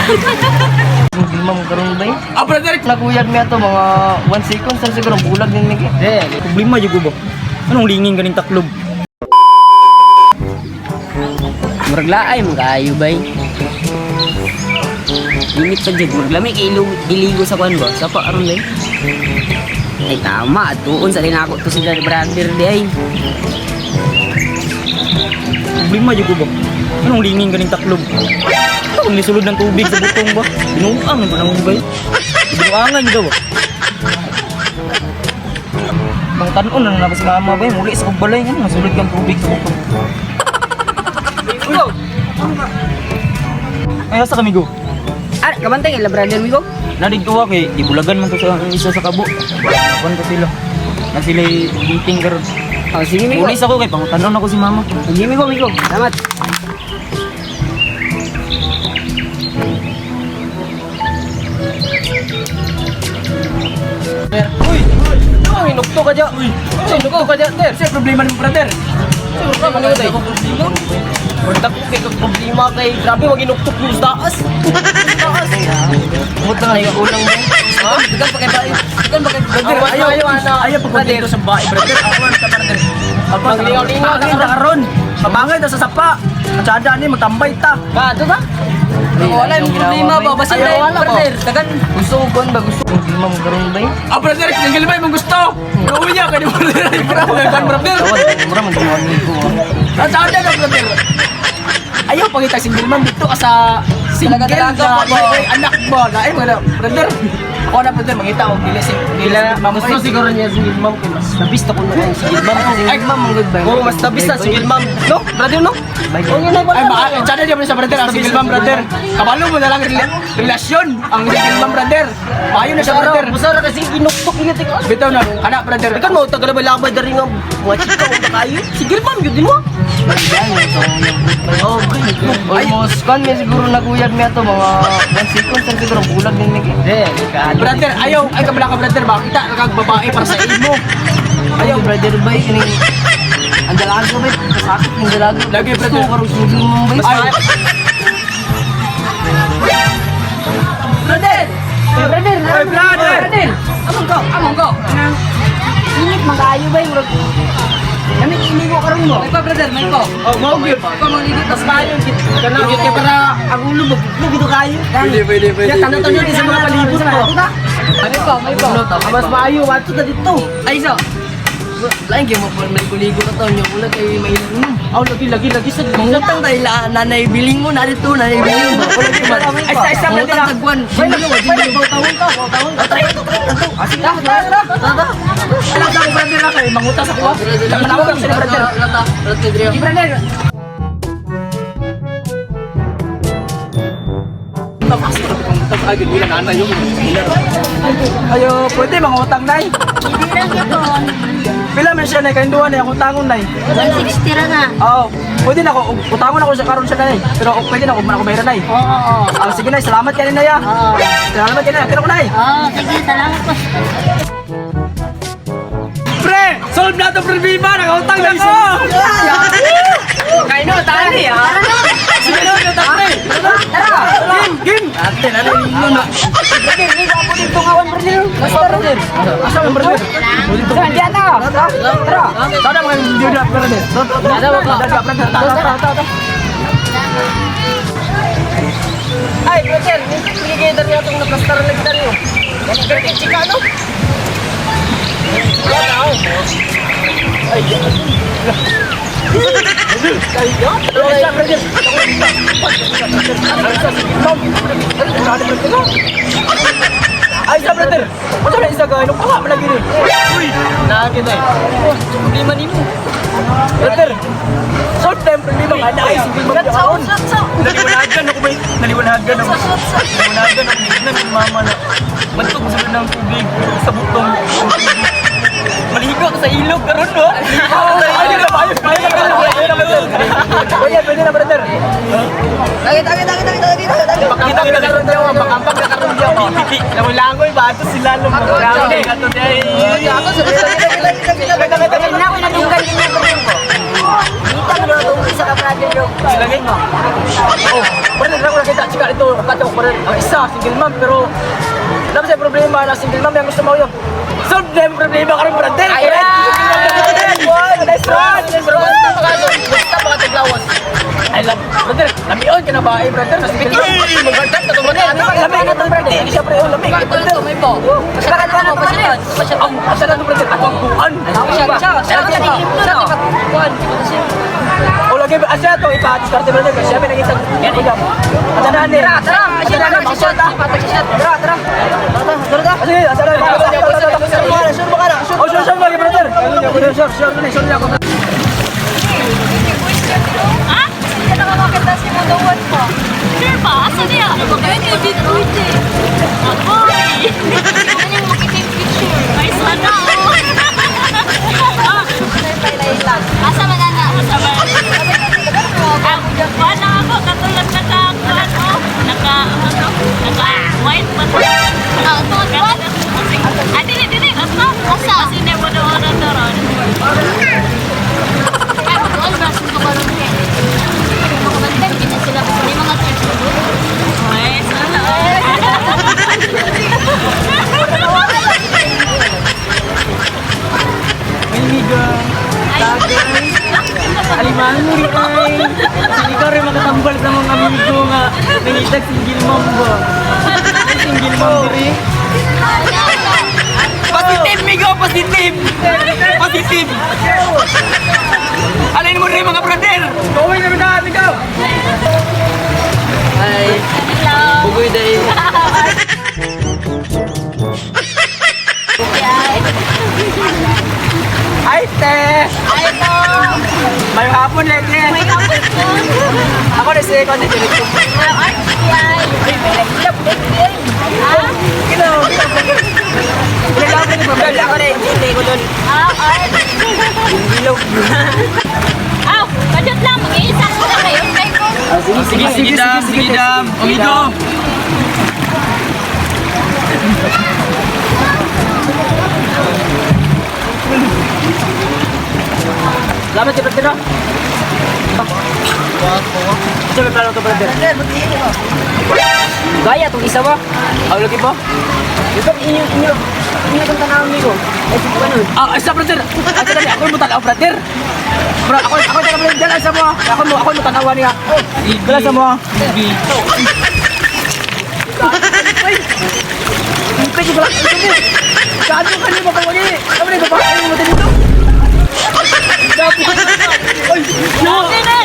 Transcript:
Hindi man karon ba? Brother! Naguyag niya to mga 1 second sa siguro bulag din niki. Problema juga ba? Anong lingin ganing taklob? Murag laay mo kayo bay. Limit pa jud murag lami kay iligo sa kuan ba? Sapa aron bay. Ay tama tuon sa dinako to sila brother di ay. Problema juga ba? Anong lingin ganing taklob? Kung nisulod ng tubig sa butong ba? Binuang ba nang bay? Binuangan daw ba? Bang tanon na na si mama ba? Muli sa balay nga nasulod kang tubig sa butong. Ay asa kami go? Ah, kabantay ila brother mi ko. Nadig ko kay ibulagan man to sa isa sa kabo. Kuan ko sila. Na sila meeting karon. Oh, sige mi ko. Pulis ako kay pangutanon ako si mama. Sige mi ko. Salamat. Uy! Ano inukto ka dyan? Uy! Inukto ka dyan, Ter! Siya problema ng brother. Sino ka man yun, problema? Pagtak ko kay problema kay grabe, wag inuktok yung taas! Taas! Umot na nga yung ulang mo. Ha? Dagan pa kay bae. Dagan pa kay brother. Ayaw pagpunta sa bahay, brother. Ako ang brother. Pag lingaw-lingaw ka Nakakita karon. Pabangay ta sa sapa. Matsada ni magtambay ta. Ba, ito ba? Wala yung problema ba? Basta Ayaw, wala ba? brother. Dagan, gusto ko ba? Gusto ko problema mo karoon ba? Brother, tinggal ba yung gusto? Gawin niya kay brother. Brother. Mura man gawin ko. Matsada na brother. Ayaw pangita single mom dito ka sa single Dalaga-dalaga na ba? anak mo. Lain mo na brother. Ako na brother mangita og dili Gusto siguro niya si ma'am kay mas nabista ko na si ma'am kasi Ay, ma'am ang good ba? Oo, mas nabista si ma'am. No, brother no? Oh, yun Ay, tsada niya sa brother, ang single mom brother. Kabalo mo na lang relasyon ang single mom brother. Payo na siya brother. Musara kasi inuktok niya tika. Bitaw na, kana brother. Ikan mo tagal ba labay dari nga mga chika o kayo? Sige ma'am, yun din mo. Oh, almost kan may siguro naguyag niya to mga 1 second sa siguro bulag din niki. Brother, ayaw, ay kabala ka brother, makita kag babae para sa imo. Ayaw brother bay kini. Ang dalaga bay, sakit ng dalaga. Lagi, brother. Gusto ko karon sugi mo bay. Ay, Brother. Brother. Ay, brother. Among ko. Init magayo bay murag. Kami iligo karon mo. May pa brother, may ko. Oh, mo gyud. Ko mangligo tas kayo. Kana gyud kay para ang ulo mo gito kayo. Pwede. Ya tanda-tanda di sa mga palibot mo. May pa, may pa. Mas maayo wato na dito. Ay so. Lain gyud mo may kuligo na to nya wala kay may aw lagi sa mangutang dahil nanay biling mo na dito nanay biling mo. Wala kay Ay, sa isa mangutang brother. tagwan. Tahon. Asik ta. Alam sa brother na kay manguta sa kuwa. Manawag sa brother. Di brother. Agad bilang ana yung ayo pwede mga utang nay pila man siya nay kain duwa nay ang utangon nay 160 ra na. oo pwede na ako utangon ako sa karon siya nay pero pwede na ako man ako bayran nay Oo. sige nay salamat kay nay ah salamat kay nay pero ko nay Sige, salamat po. pre solve na to problema nakautang na ko Kaino tani ah. sige no utang pre game Ate na rin mo na. Brother, hindi ako dito kawan brother. Basta brother. asa ang brother Diyan na. tara sada mga video na brother Ada ba? daga brother ta Ay, brother, hindi dari atong naplastar lagi dari yo. Kaya chika no? Wala ako. Ay, kayo? Ay, brother. Ay, sa brother. Ano na isa ka? Ano pa nga lagi ni? Uy, Nakakita eh. Problema ni mo. brother. Solve time problema ka na ay sige mo kaon. Naliwanagan ako ba? Naliwanagan ako. Naliwanagan ako na ng mama na. Bantog sa ng tubig sa butong. Maligo ako sa ilog karon no. Ayun na ayos. Pwede na brother. Kita. Pakita kita karon daw, makampag na karon daw. Langoy ba ato sila lo mo. Langoy ato day. Ako sa na ako nadunggan din yung brother ko. Kita mo na itong isa ka brother bro. Silagay mo. Oh, brother, ako nakita chika ito. apat ako brother. Ang isa, single mom, pero alam sa problema na single mom yung gusto mo yun. Solve na yung problema ka rin brother. Ayan! Nice one! Basta mga taglawas. I love, brother, lamion ka na ba eh brother? Kasi single mom. Magbardak na tumagal. Lamig na itong brother. Hindi siya pre, lamig. Ito, may po. Pasyakan mo, pasyakan. Ang asala ng brother, at ang buwan. Siya, kuhan. O lagi ba, asya to, ipa-diskarte brother. Kasi siya may naging tag-iyam. At sanahan eh. Tara, Sanahan, makasot ah. Tara. Sige, asala, sure ba ka na? Oh, sure ba ka brother? Sure na ako. Ha? Hindi na nakakakita si Mudawan pa. Sure ba? Asa niya? Magkaya niya dito ito. Agoy! Ano yung makita yung picture? Ay, sana oh! Asa man na? Asa man? Wala ako, katulad naka-white pa. What? Dili, asa? Asa? Kasi never na oras na ron. Kaya doon, brasin ko ba rin eh. Mga bantay, hindi na sila may mga church ko doon. Ay, sana. Amiga, tagay, alimanuri ay. Hindi ka rin makatambal sa mga amigo nga. Nangitag single mom ba? Ay, single mom diri. Positive, Migo, positive! Positive! Alin mo rin mga brother! Gawin namin na, Migo! Ay, bugoy day. Ay, te! May hapon, Leke! May kapit ko. Ako na si Eko, na direkto. Ay, Kailangan ko ni Brother. Ako na, hindi ko doon. Aw, kadot lang, mag-iisa ko na kayo. Kaya ko. Sige, dam. Amigo. Salamat si Brother. Ito may plano to Brother. Gaya itong isa mo. Ako lagi po. Ito inyo itong tanawang amigo. Ay, sige pa nun. Isa Brother. Asa dali, ako yung tanaw Brother. Bro, ako yung tanaw Brother. Asa mo. Ako yung tanawan niya. Kala sa mo. Sige. Ay! Pwede ba lang ito mo? Gaano ka niyo mapawagi? Ano na yung babae mo dito? Ay! Okay na.